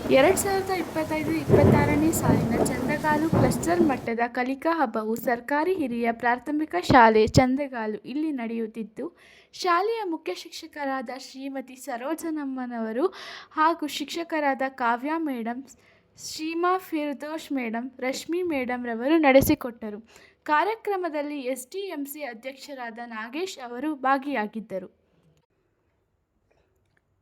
2025-26ನೇ ಸಾಲಿನ ಚಂದಗಾಲು ಕ್ಲಸ್ಟರ್ ಮಟ್ಟದ ಕಲಿಕಾ ಹಬ್ಬವು ಸರ್ಕಾರಿ ಹಿರಿಯ ಪ್ರಾಥಮಿಕ ಶಾಲೆ ಚಂದಗಾಲು ಇಲ್ಲಿ ನಡೆಯುತ್ತಿದ್ದು, ಶಾಲೆಯ ಮುಖ್ಯ ಶಿಕ್ಷಕರಾದ ಶ್ರೀಮತಿ ಸರೋಜಮ್ಮನವರು ಹಾಗೂ ಶಿಕ್ಷಕರಾದ Kavya madam, Seema Firdos madam, Rashmi madam ರವರು ನಡೆಸಿಕೊಟ್ಟರು. ಕಾರ್ಯಕ್ರಮದಲ್ಲಿ ಎಸ್ಡಿಎಂಸಿ ಅಧ್ಯಕ್ಷರಾದ ನಾಗೇಶ್ ಅವರು ಭಾಗಿಯಾಗಿದ್ದರು.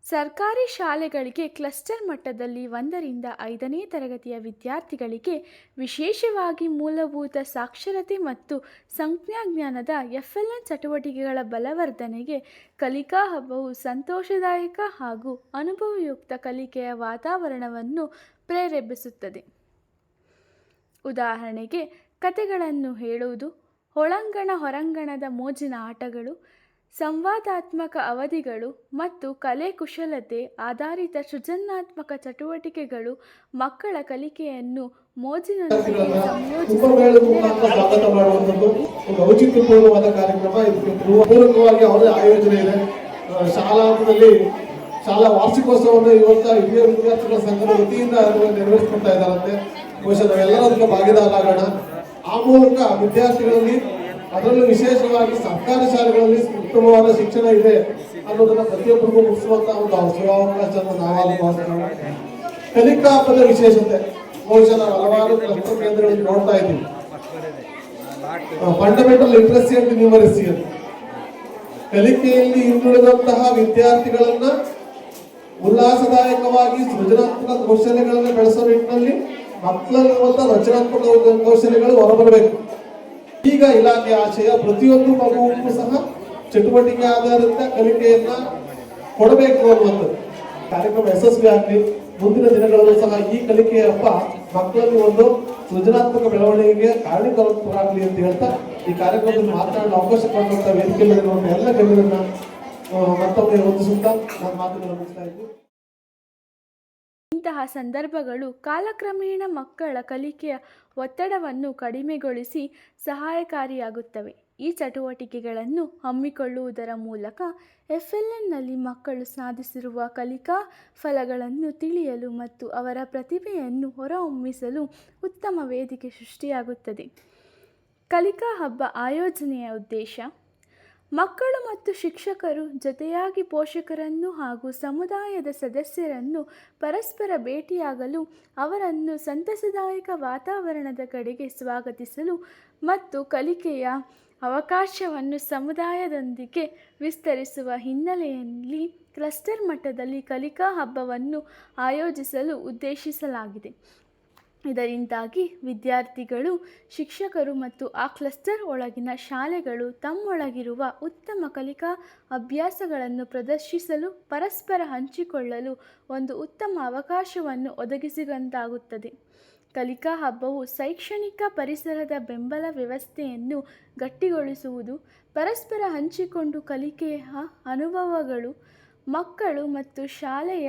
ಸರ್ಕಾರಿ ಶಾಲೆಗಳಿಗೆ ಕ್ಲಸ್ಟರ್ ಮಟ್ಟದಲ್ಲಿ 1ರಿಂದ 5ನೇ ತರಗತಿಯ ವಿದ್ಯಾರ್ಥಿಗಳಿಗೆ ವಿಶೇಷವಾಗಿ ಮೂಲಭೂತ ಸಾಕ್ಷರತೆ ಮತ್ತು ಸಂಜ್ಞಾಜ್ಞಾನದ FLN ಚಟುವಟಿಕೆಗಳ ಬಲವರ್ಧನೆಗೆ ಕಲಿಕಾ ಹಬ್ಬವು ಸಂತೋಷದಾಯಕ ಹಾಗೂ ಅನುಭವಯುಕ್ತ ಕಲಿಕೆಯ ವಾತಾವರಣವನ್ನು ಪ್ರೇರೇಪಿಸುತ್ತದೆ. ಉದಾಹರಣೆಗೆ, ಕಥೆಗಳನ್ನು ಹೇಳುವುದು, ಒಳಾಂಗಣ ಹೊರಾಂಗಣದ ಮೋಜಿನ ಆಟಗಳು, ಸಂವಾದಾತ್ಮಕ ಅವಧಿಗಳು ಮತ್ತು ಕಲೆ ಕುಶಲತೆ ಆಧಾರಿತ ಸೃಜನಾತ್ಮಕ ಚಟುವಟಿಕೆಗಳು ಮಕ್ಕಳ ಕಲಿಕೆಯನ್ನು ಮೋಜಿನೊಂದಿಗೆ ಸ್ವಾಗತ ಮಾಡುವಂಥದ್ದು ಒಂದು ಔಚಿತ್ಯಪೂರ್ಣವಾದ ಕಾರ್ಯಕ್ರಮ. ಇದಕ್ಕೆ ಪೂರಕವಾಗಿ ಅವರೇ ಆಯೋಜನೆ ಇದೆ. ಶಾಲಾ ಹಂತದಲ್ಲಿ ಶಾಲಾ ವಾರ್ಷಿಕೋತ್ಸವವನ್ನು ಇವತ್ತು ಹಿರಿಯ ವಿದ್ಯಾರ್ಥಿಗಳ ಸಂಘದ ವತಿಯಿಂದ ನೆರವೇರಿಸಿಕೊಳ್ತಾ ಇದ್ದಾರಂತೆ. ಬಹುಶಃ ನಾವೆಲ್ಲರೂ ಅದಕ್ಕೆ ಭಾಗಿದಾರರಾಗೋಣ. ಆ ಮೂಲಕ ವಿದ್ಯಾರ್ಥಿಗಳಲ್ಲಿ, ಅದರಲ್ಲೂ ವಿಶೇಷವಾಗಿ ಸರ್ಕಾರಿ ಶಾಲೆಗಳಲ್ಲಿ ಉತ್ತಮವಾದ ಶಿಕ್ಷಣ ಇದೆ ಅನ್ನೋದನ್ನ ಪ್ರತಿಯೊಬ್ಬರಿಗೂ ಮುಗಿಸುವಂತಹ ಒಂದು ಅವಕಾಶವನ್ನು ನಾವು ಭಾವಿಸೋಣ. ಕಲಿಕಾ ಹಬ್ಬದ ವಿಶೇಷತೆ ಬಹುಶಃ ನಾವು ಹಲವಾರು ಕ್ಲಸ್ಟರ್ ಕೇಂದ್ರಗಳಲ್ಲಿ ನೋಡ್ತಾ ಇದ್ದೀವಿ. ಫಂಡಮೆಂಟಲ್ ಲಿಟ್ರಸಿ ಅಂಡ್ ನ್ಯೂಮರಸಿ ಅಂತ ಕಲಿಕೆಯಲ್ಲಿ ಹಿಂದುಳಿದಂತಹ ವಿದ್ಯಾರ್ಥಿಗಳನ್ನ ಉಲ್ಲಾಸದಾಯಕವಾಗಿ ಸೃಜನಾತ್ಮಕ ಕೌಶಲ್ಯಗಳನ್ನು ಬೆಳೆಸೋ ನಿಟ್ಟಿನಲ್ಲಿ ಮಕ್ಕಳಲ್ಲಿರುವಂತಹ ರಚನಾತ್ಮಕ ಕೌಶಲ್ಯಗಳು ಹೊರಬರಬೇಕು. ಈಗ ಇಲಾಖೆ ಆಶಯ ಪ್ರತಿಯೊಂದು ಮಗುವಿಗೂ ಸಹ ಚಟುವಟಿಕೆ ಆಧಾರಿತ ಕಲಿಕೆಯನ್ನ ಕೊಡಬೇಕು ಅನ್ನುವಂಥದ್ದು. ಕಾರ್ಯಕ್ರಮ ಯಶಸ್ವಿ ಆಗಲಿ. ಮುಂದಿನ ದಿನಗಳಲ್ಲೂ ಸಹ ಈ ಕಲಿಕೆಯ ಹಬ್ಬ ಮಕ್ಕಳಲ್ಲಿ ಒಂದು ಸೃಜನಾತ್ಮಕ ಬೆಳವಣಿಗೆಗೆ ಕಾರಣೀಕರಾಗಲಿ ಅಂತ ಹೇಳ್ತಾ ಈ ಕಾರ್ಯಕ್ರಮದಲ್ಲಿ ಮಾತನಾಡಲು ಅವಕಾಶ ಕೊಡುವಂತ ವೇದಿಕೆಯಲ್ಲಿ ಎಲ್ಲ ಗಣ್ಯರನ್ನ ಮತ್ತೊಮ್ಮೆ ವಂದಿಸುತ್ತಾ ನಾನು ಮಾತುಗಳನ್ನು ಮುಗಿಸ್ತಾ ಇದ್ದೀನಿ. ಇಂತಹ ಸಂದರ್ಭಗಳು ಕಾಲಕ್ರಮೇಣ ಮಕ್ಕಳ ಕಲಿಕೆಯ ಒತ್ತಡವನ್ನು ಕಡಿಮೆಗೊಳಿಸಿ ಸಹಾಯಕಾರಿಯಾಗುತ್ತವೆ. ಈ ಚಟುವಟಿಕೆಗಳನ್ನು ಹಮ್ಮಿಕೊಳ್ಳುವುದರ ಮೂಲಕ FLNನಲ್ಲಿ ಮಕ್ಕಳು ಸಾಧಿಸಿರುವ ಕಲಿಕಾ ಫಲಗಳನ್ನು ತಿಳಿಯಲು ಮತ್ತು ಅವರ ಪ್ರತಿಭೆಯನ್ನು ಹೊರಹೊಮ್ಮಿಸಲು ಉತ್ತಮ ವೇದಿಕೆ ಸೃಷ್ಟಿಯಾಗುತ್ತದೆ. ಕಲಿಕಾ ಹಬ್ಬ ಆಯೋಜನೆಯ ಉದ್ದೇಶ: ಮಕ್ಕಳು ಮತ್ತು ಶಿಕ್ಷಕರು ಜೊತೆಯಾಗಿ ಪೋಷಕರನ್ನು ಹಾಗೂ ಸಮುದಾಯದ ಸದಸ್ಯರನ್ನು ಪರಸ್ಪರ ಭೇಟಿಯಾಗಲು, ಅವರನ್ನು ಸಂತಸದಾಯಕ ವಾತಾವರಣದ ಕಡೆಗೆ ಸ್ವಾಗತಿಸಲು ಮತ್ತು ಕಲಿಕೆಯ ಅವಕಾಶವನ್ನು ಸಮುದಾಯದೊಂದಿಗೆ ವಿಸ್ತರಿಸುವ ಹಿನ್ನೆಲೆಯಲ್ಲಿ ಕ್ಲಸ್ಟರ್ ಮಟ್ಟದಲ್ಲಿ ಕಲಿಕಾ ಹಬ್ಬವನ್ನು ಆಯೋಜಿಸಲು ಉದ್ದೇಶಿಸಲಾಗಿದೆ. ಇದರಿಂದಾಗಿ ವಿದ್ಯಾರ್ಥಿಗಳು, ಶಿಕ್ಷಕರು ಮತ್ತು ಆ ಕ್ಲಸ್ಟರ್ ಒಳಗಿನ ಶಾಲೆಗಳು ತಮ್ಮೊಳಗಿರುವ ಉತ್ತಮ ಕಲಿಕಾ ಅಭ್ಯಾಸಗಳನ್ನು ಪ್ರದರ್ಶಿಸಲು, ಪರಸ್ಪರ ಹಂಚಿಕೊಳ್ಳಲು ಒಂದು ಉತ್ತಮ ಅವಕಾಶವನ್ನು ಒದಗಿಸಿದಂತಾಗುತ್ತದೆ. ಕಲಿಕಾ ಹಬ್ಬವು ಶೈಕ್ಷಣಿಕ ಪರಿಸರದ ಬೆಂಬಲ ವ್ಯವಸ್ಥೆಯನ್ನು ಗಟ್ಟಿಗೊಳಿಸುವುದು, ಪರಸ್ಪರ ಹಂಚಿಕೊಂಡು ಕಲಿಕೆಯ ಅನುಭವಗಳು ಮಕ್ಕಳು ಮತ್ತು ಶಾಲೆಯ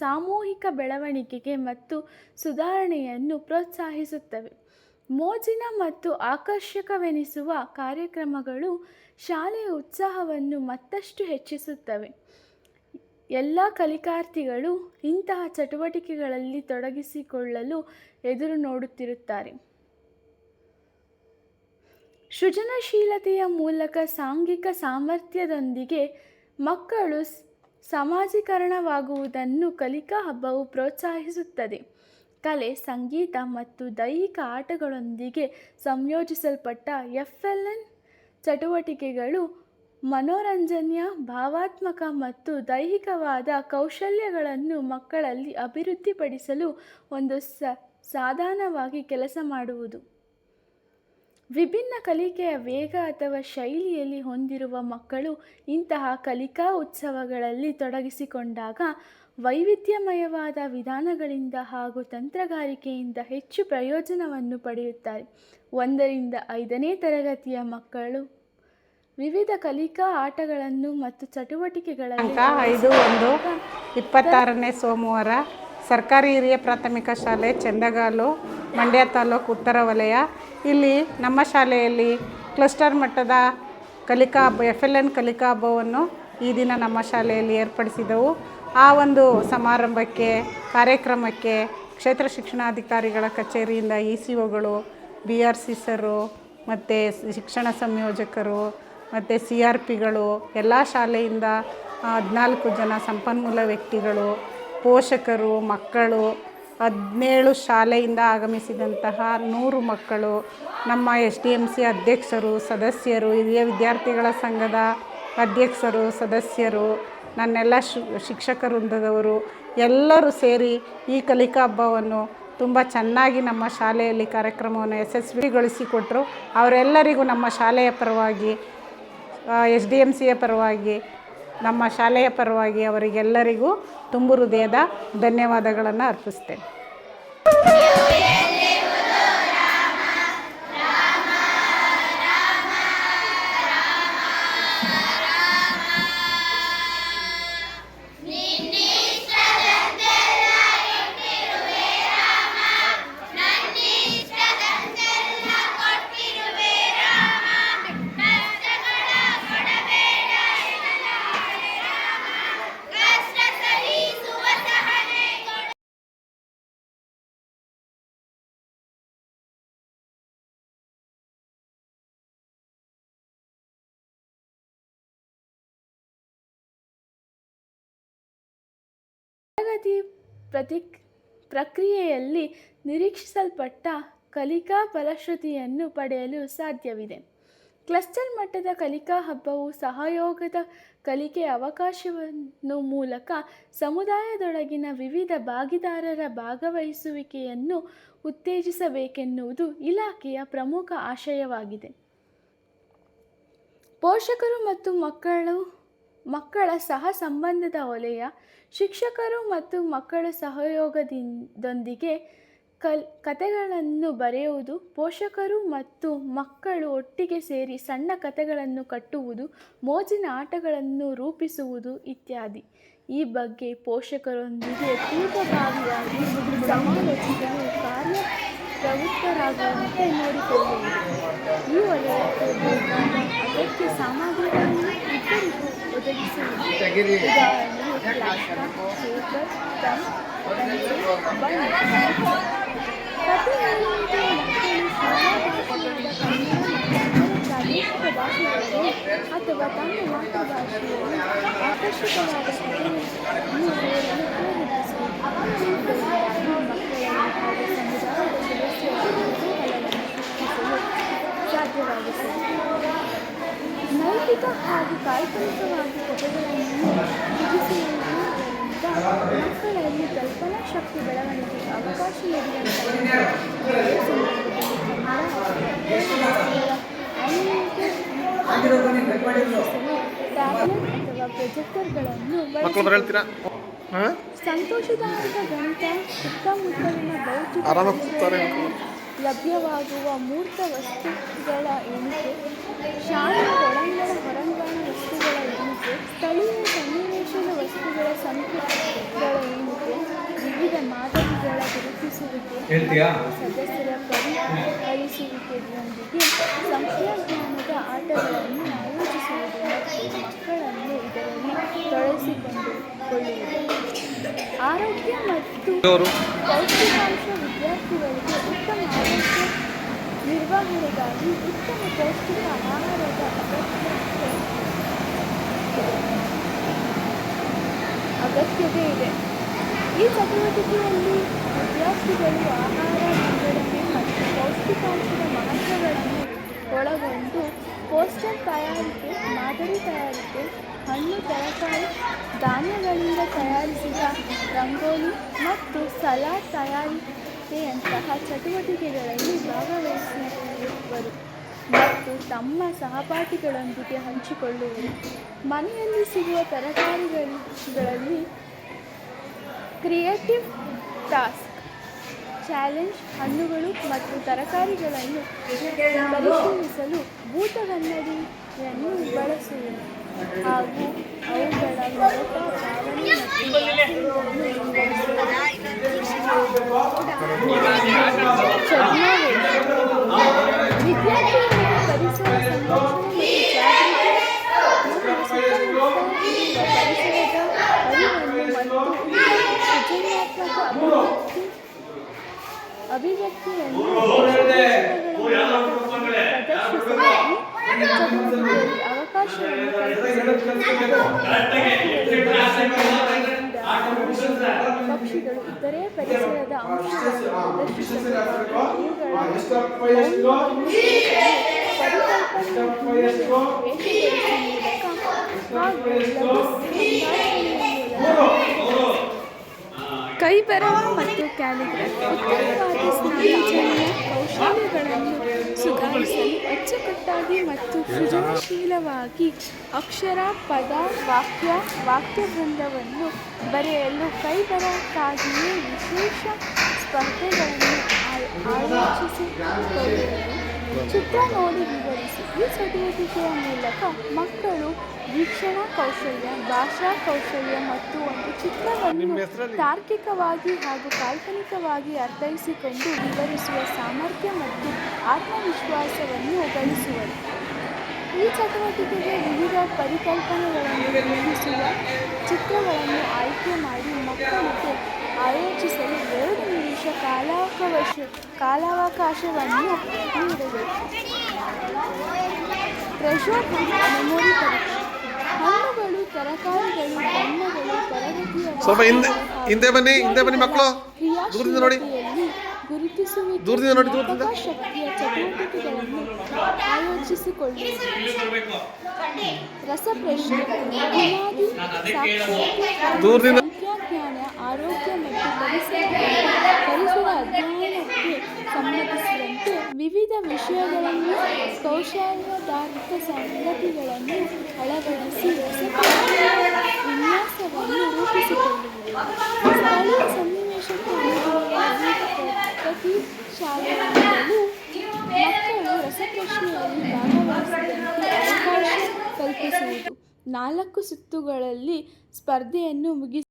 ಸಾಮೂಹಿಕ ಬೆಳವಣಿಗೆ ಮತ್ತು ಸುಧಾರಣೆಯನ್ನು ಪ್ರೋತ್ಸಾಹಿಸುತ್ತವೆ. ಮೋಜಿನ ಮತ್ತು ಆಕರ್ಷಕವೆನಿಸುವ ಕಾರ್ಯಕ್ರಮಗಳು ಶಾಲೆಯ ಉತ್ಸಾಹವನ್ನು ಮತ್ತಷ್ಟು ಹೆಚ್ಚಿಸುತ್ತವೆ. ಎಲ್ಲ ಕಲಿಕಾರ್ಥಿಗಳು ಇಂತಹ ಚಟುವಟಿಕೆಗಳಲ್ಲಿ ತೊಡಗಿಸಿಕೊಳ್ಳಲು ಎದುರು ನೋಡುತ್ತಿರುತ್ತಾರೆ. ಸೃಜನಶೀಲತೆಯ ಮೂಲಕ ಸಾಂಘಿಕ ಸಾಮರ್ಥ್ಯದೊಂದಿಗೆ ಮಕ್ಕಳು ಸಮಾಜೀಕರಣವಾಗುವುದನ್ನು ಕಲಿಕಾ ಹಬ್ಬವು ಪ್ರೋತ್ಸಾಹಿಸುತ್ತದೆ. ಕಲೆ, ಸಂಗೀತ ಮತ್ತು ದೈಹಿಕ ಆಟಗಳೊಂದಿಗೆ ಸಂಯೋಜಿಸಲ್ಪಟ್ಟ FLN ಚಟುವಟಿಕೆಗಳು ಮನೋರಂಜನೆಯ, ಭಾವಾತ್ಮಕ ಮತ್ತು ದೈಹಿಕವಾದ ಕೌಶಲ್ಯಗಳನ್ನು ಮಕ್ಕಳಲ್ಲಿ ಅಭಿವೃದ್ಧಿಪಡಿಸಲು ಒಂದು ಸಾಧನವಾಗಿ ಕೆಲಸ ಮಾಡುವುದು. ವಿಭಿನ್ನ ಕಲಿಕೆಯ ವೇಗ ಅಥವಾ ಶೈಲಿಯಲ್ಲಿ ಹೊಂದಿರುವ ಮಕ್ಕಳು ಇಂತಹ ಕಲಿಕಾ ಉತ್ಸವಗಳಲ್ಲಿ ತೊಡಗಿಸಿಕೊಂಡಾಗ ವೈವಿಧ್ಯಮಯವಾದ ವಿಧಾನಗಳಿಂದ ಹಾಗೂ ತಂತ್ರಗಾರಿಕೆಯಿಂದ ಹೆಚ್ಚು ಪ್ರಯೋಜನವನ್ನು ಪಡೆಯುತ್ತಾರೆ. 1ರಿಂದ 5ನೇ ತರಗತಿಯ ಮಕ್ಕಳು ವಿವಿಧ ಕಲಿಕಾ ಆಟಗಳನ್ನು ಮತ್ತು ಚಟುವಟಿಕೆಗಳಲ್ಲಿ 5/1/26ನೇ ಸೋಮವಾರ ಸರ್ಕಾರಿ ಹಿರಿಯ ಪ್ರಾಥಮಿಕ ಶಾಲೆ ಚಂದಗಾಲು, ಮಂಡ್ಯ ತಾಲೂಕು ಉತ್ತರ ವಲಯ. ಇಲ್ಲಿ ನಮ್ಮ ಶಾಲೆಯಲ್ಲಿ ಕ್ಲಸ್ಟರ್ ಮಟ್ಟದ ಕಲಿಕಾ ಹಬ್ಬ FLN ಕಲಿಕಾ ಹಬ್ಬವನ್ನು ಈ ದಿನ ನಮ್ಮ ಶಾಲೆಯಲ್ಲಿ ಏರ್ಪಡಿಸಿದೆವು. ಆ ಒಂದು ಸಮಾರಂಭಕ್ಕೆ ಕಾರ್ಯಕ್ರಮಕ್ಕೆ ಕ್ಷೇತ್ರ ಶಿಕ್ಷಣಾಧಿಕಾರಿಗಳ ಕಚೇರಿಯಿಂದ ECOಗಳು, BRC ಸರು ಮತ್ತು ಶಿಕ್ಷಣ ಸಂಯೋಜಕರು ಮತ್ತು CRPಗಳು, ಎಲ್ಲ ಶಾಲೆಯಿಂದ 14 ಜನ ಸಂಪನ್ಮೂಲ ವ್ಯಕ್ತಿಗಳು, ಪೋಷಕರು, ಮಕ್ಕಳು, 17 ಶಾಲೆಯಿಂದ ಆಗಮಿಸಿದಂತಹ 100 ಮಕ್ಕಳು, ನಮ್ಮ SDMC ಅಧ್ಯಕ್ಷರು, ಸದಸ್ಯರು, ಹಿರಿಯ ವಿದ್ಯಾರ್ಥಿಗಳ ಸಂಘದ ಅಧ್ಯಕ್ಷರು, ಸದಸ್ಯರು, ನನ್ನೆಲ್ಲ ಶಿಕ್ಷಕ ವೃಂದದವರು ಎಲ್ಲರೂ ಸೇರಿ ಈ ಕಲಿಕಾ ಹಬ್ಬವನ್ನು ತುಂಬ ಚೆನ್ನಾಗಿ ನಮ್ಮ ಶಾಲೆಯಲ್ಲಿ ಕಾರ್ಯಕ್ರಮವನ್ನು ಯಶಸ್ವಿಗೊಳಿಸಿಕೊಟ್ಟರು. ಅವರೆಲ್ಲರಿಗೂ ನಮ್ಮ ಶಾಲೆಯ ಪರವಾಗಿ, SDMCಯ ಪರವಾಗಿ, ನಮ್ಮ ಶಾಲೆಯ ಪರವಾಗಿ ಅವರಿಗೆಲ್ಲರಿಗೂ ತುಂಬು ಹೃದಯದ ಧನ್ಯವಾದಗಳನ್ನು ಅರ್ಪಿಸ್ತೇನೆ. ತರಗತಿ ಪ್ರಕ್ರಿಯೆಯಲ್ಲಿ ನಿರೀಕ್ಷಿಸಲ್ಪಟ್ಟ ಕಲಿಕಾ ಫಲಶ್ರುತಿಯನ್ನು ಪಡೆಯಲು ಸಾಧ್ಯವಿದೆ. ಕ್ಲಸ್ಟರ್ ಮಟ್ಟದ ಕಲಿಕಾ ಹಬ್ಬವು ಸಹಯೋಗದ ಕಲಿಕೆಯ ಅವಕಾಶವನ್ನು ಮೂಲಕ ಸಮುದಾಯದೊಳಗಿನ ವಿವಿಧ ಭಾಗಿದಾರರ ಭಾಗವಹಿಸುವಿಕೆಯನ್ನು ಉತ್ತೇಜಿಸಬೇಕೆನ್ನುವುದು ಇಲಾಖೆಯ ಪ್ರಮುಖ ಆಶಯವಾಗಿದೆ. ಪೋಷಕರು ಮತ್ತು ಮಕ್ಕಳ ಸಹ ಸಂಬಂಧದ ವಲಯ, ಶಿಕ್ಷಕರು ಮತ್ತು ಮಕ್ಕಳ ಸಹಯೋಗದೊಂದಿಗೆ ಕಥೆಗಳನ್ನು ಬರೆಯುವುದು, ಪೋಷಕರು ಮತ್ತು ಮಕ್ಕಳು ಒಟ್ಟಿಗೆ ಸೇರಿ ಸಣ್ಣ ಕಥೆಗಳನ್ನು ಕಟ್ಟುವುದು, ಮೋಜಿನ ಆಟಗಳನ್ನು ರೂಪಿಸುವುದು ಇತ್ಯಾದಿ. ಈ ಬಗ್ಗೆ ಪೋಷಕರೊಂದಿಗೆ ಪೂರ್ವಭಾವಿಯಾಗಿ ಸಮಾಲೋಚಿಸಲು ಕಾರ್ಯಪ್ರವೃತ್ತರಾಗುವಂತೆ ನೋಡಿಕೊಳ್ಳುವುದು. ಈ ವಲಯಕ್ಕೆ ಬೇಕಾದ ಅಗತ್ಯ ಸಾಮಗ್ರಿಗಳನ್ನು ಇಬ್ಬರಿಗೂ ಒದಗಿಸುವುದು. ಉದಾಹರಣೆಗೆ ಪ್ಲಾಸ್ಟರ್, ಪೇಪರ್, ಪೆನ್, ಬಣ್ಣ. ಕಥೆ ಹೇಳುವಂತೆ ಮಕ್ಕಳು ಪ್ರಾದೇಶಿಕ ಭಾಷೆಗಳಲ್ಲಿ ಅಥವಾ ತಮ್ಮ ಮಾತೃಭಾಷೆಯಲ್ಲಿ ಆಕರ್ಷಕವಾದ ಕಥೆಯನ್ನು ಹೇಳಲು ಪ್ರೇರೇಪಿಸುವುದು. ಇದರಿಂದಾಗಿ ಮಕ್ಕಳಲ್ಲಿ ಹಾಗೂ ಸಮುದಾಯದ ಸದಸ್ಯರ ಕುತೂಹಲವನ್ನು ಸೃಷ್ಟಿಸಲು ಸಾಧ್ಯವಾಗುತ್ತದೆ. ನೈತಿಕ ಹಾಗೂ ಕಾಲ್ಪನಿಕವಾಗಿ ಕಥೆಗಳನ್ನು ತಿಳಿಸುವುದರಿಂದ ಮಕ್ಕಳಲ್ಲಿ ಕಲ್ಪನಾ ಶಕ್ತಿ ಬೆಳವಣಿಗೆಗೆ ಅವಕಾಶ ನೀಡುವಂತಹ ಟ್ಯಾಬ್ಲೆಟ್ ಅಥವಾ ಪ್ರೊಜೆಕ್ಟರ್ಗಳನ್ನು ಬಳಸಿ ಸಂತೋಷದಾಯಕ ಗಣಿತ, ಸುತ್ತಮುತ್ತಲಿನ ಭೌತಿಕ ಲಭ್ಯವಾಗುವ ಮೂರ್ತ ವಸ್ತುಗಳ ಎಣಿಕೆ, ಶಾಲೆಯ ಒಳಾಂಗಣ ಹೊರಾಂಗಣ ವಸ್ತುಗಳ ಎಣಿಕೆ, ಸ್ಥಳೀಯ ಸನ್ನಿವೇಶದ ವಸ್ತುಗಳ ಸಂಖ್ಯೆಗಳ ಎಣಿಕೆ, ವಿವಿಧ ಮಾದರಿಗಳ ಗುರುತಿಸುವಿಕೆ, ಸದಸ್ಯರ ಪರಿಹರಿಸುವಿಕೆಯೊಂದಿಗೆ ಸಂಖ್ಯಾಜ್ಞಾನದ ಆಟಗಳನ್ನು ಆಯೋಜಿಸುವುದು ಮತ್ತು ಮಕ್ಕಳನ್ನು ಇದರಲ್ಲಿ ತೊಡಗಿಸಿಕೊಳ್ಳುವುದು. ಆರೋಗ್ಯ ಮತ್ತು ಪೌಷ್ಟಿಕಾಂಶ ವಿದ್ಯಾರ್ಥಿಗಳಿಗೆ ಉತ್ತಮ ಆರೋಗ್ಯ ನಿರ್ವಹಣೆಗಾಗಿ ಉತ್ತಮ ಪೌಷ್ಟಿಕ ಆಹಾರದ ಅಗತ್ಯತೆ ಇದೆ. ಈ ಚಟುವಟಿಕೆಯಲ್ಲಿ ವಿದ್ಯಾರ್ಥಿಗಳು ಆಹಾರ ವಿಂಗಡಣೆ ಮತ್ತು ಪೌಷ್ಟಿಕಾಂಶದ ಮಹತ್ವಗಳನ್ನು ಒಳಗೊಂಡು ಪೋಸ್ಟರ್ ತಯಾರಿಕೆ, ಮಾದರಿ ತಯಾರಿಕೆ, ಹಣ್ಣು ತರಕಾರಿ ಧಾನ್ಯಗಳಿಂದ ತಯಾರಿಸಿದ ರಂಗೋಲಿ ಮತ್ತು ಸಲಾಡ್ ತಯಾರಿಕೆಯಂತಹ ಚಟುವಟಿಕೆಗಳಲ್ಲಿ ಭಾಗವಹಿಸುವರು ಮತ್ತು ತಮ್ಮ ಸಹಪಾಠಿಗಳೊಂದಿಗೆ ಹಂಚಿಕೊಳ್ಳುವರು. ಮನೆಯಲ್ಲಿ ಸಿಗುವ ತರಕಾರಿಗಳಲ್ಲಿ ಕ್ರಿಯೇಟಿವ್ ಟಾಸ್ಕ್ ಚಾಲೆಂಜ್, ಹಣ್ಣುಗಳು ಮತ್ತು ತರಕಾರಿಗಳನ್ನು ಪರಿಶೀಲಿಸಲು ಭೂತಗನ್ನಡಿಯನ್ನು ಬಳಸುವುದು ಹಾಗೂ ಅವುಗಳ ಮೂಲಕ ಭಾವನೆ ಮತ್ತು ವಿದ್ಯಾರ್ಥಿಗಳಿಗೆ ಪರಿಸರ ಸಂರಕ್ಷಣೆ ಮತ್ತು ಜಾಗೃತಿ ಮತ್ತು ಸುತ್ತಮುತ್ತ ಪರಿಸರದ ಅರಿವನ್ನು ಸೃಜನಾತ್ಮಕ ಅಭಿವ್ಯಕ್ತಿಯನ್ನು ಪ್ರದರ್ಶಿಸಲು ಚಟುವಟಿಕೆಯಲ್ಲಿ ಅವಕಾಶವನ್ನು ಪಕ್ಷಿಗಳು ಇತರೆ ಪರಿಸರದ ಅಂಶಗಳನ್ನು ಕೈಬರಹ ಮತ್ತು ಕ್ಯಾಲಿಗ್ರಫಿ ಉತ್ತಮವಾದ ಸ್ನಾಯುಜನ್ಯ ಕೌಶಲ್ಯಗಳನ್ನು ಸುಧಾರಿಸಲು ಅಚ್ಚುಕಟ್ಟಾಗಿ ಮತ್ತು ಸೃಜನಶೀಲವಾಗಿ ಅಕ್ಷರ ಪದ ವಾಕ್ಯವೃಂದವನ್ನು ಬರೆಯಲು ಕೈಬರಹಕ್ಕಾಗಿಯೇ ವಿಶೇಷ ಸ್ಪರ್ಧೆಗಳನ್ನು ಆಯೋಜಿಸಿಕೊಳ್ಳುವುದು. ಚಿತ್ರ ನೋಡಿ ವಿವರಿಸಿ. ಈ ಚಟುವಟಿಕೆಯ ಮೂಲಕ ಮಕ್ಕಳು ವೀಕ್ಷಣಾ ಕೌಶಲ್ಯ, ಭಾಷಾ ಕೌಶಲ್ಯ ಮತ್ತು ಒಂದು ಚಿತ್ರವನ್ನು ತಾರ್ಕಿಕವಾಗಿ ಹಾಗೂ ಕಾಲ್ಪನಿಕವಾಗಿ ಅರ್ಥೈಸಿಕೊಂಡು ವಿವರಿಸುವ ಸಾಮರ್ಥ್ಯ ಮತ್ತು ಆತ್ಮವಿಶ್ವಾಸವನ್ನು ಗಳಿಸುವರು. ಈ ಚಟುವಟಿಕೆಗೆ ವಿವಿಧ ಪರಿಕಲ್ಪನೆಗಳನ್ನು ರೂಪಿಸುವ ಚಿತ್ರಗಳನ್ನು ಆಯ್ಕೆ ಮಾಡಿ ಮಕ್ಕಳಿಗೆ ಆಯೋಜಿಸಲು 2 ನಿಮಿಷ ಕಾಲಾವಕಾಶವನ್ನು ನೀಡಬೇಕು. ಟ್ರೆಷರ್ ಮೆಮೊರಿ ಪರೀಕ್ಷೆ. ಹಣ್ಣುಗಳು, ತರಕಾರಿಗಳು, ಬಣ್ಣಗಳು ತರಗತಿಯ ಮಕ್ಕಳು ಕ್ರಿಯಾಶೀಲತೆಯಲ್ಲಿ ಗುರುತಿಸುವಿಕೆ ಶಕ್ತಿಯ ಚಟುವಟಿಕೆಗಳನ್ನು ಆಯೋಜಿಸಿಕೊಳ್ಳುವುದು. ರಸಪ್ರಶ್ನೆ, ಬುನಾದಿ, ಸಾಕ್ಷರತೆ, ಸಂಖ್ಯಾಜ್ಞಾನ, ಆರೋಗ್ಯ ಮತ್ತು ಪರಿಸರ ಅಧ್ಯಯನಕ್ಕೆ ಸಂಬಂಧಿಸಿದಂತೆ ವಿವಿಧ ವಿಷಯಗಳನ್ನು ಕೌಶಲ್ಯಾಧಾರಿತ ಸಂಗತಿಗಳನ್ನು ಅಳವಡಿಸಿ ರಸಪ್ರಶ್ನೆಯ ವಿನ್ಯಾಸವನ್ನು ರೂಪಿಸಿಕೊಳ್ಳುವುದು. ಸ್ಥಳೀಯ ಸನ್ನಿವೇಶಕ್ಕೆ ಅನುಗುಣವಾಗಿ ಪ್ರತಿ ಶಾಲೆಯಿಂದಲೂ ಮಕ್ಕಳು ರಸಪ್ರಶ್ನೆಯಲ್ಲಿ ಭಾಗವಹಿಸಿದಂತೆ ಅವಕಾಶ ಕಲ್ಪಿಸುವುದು. 4 ಸುತ್ತುಗಳಲ್ಲಿ ಸ್ಪರ್ಧೆಯನ್ನು ಮುಗಿಸಿ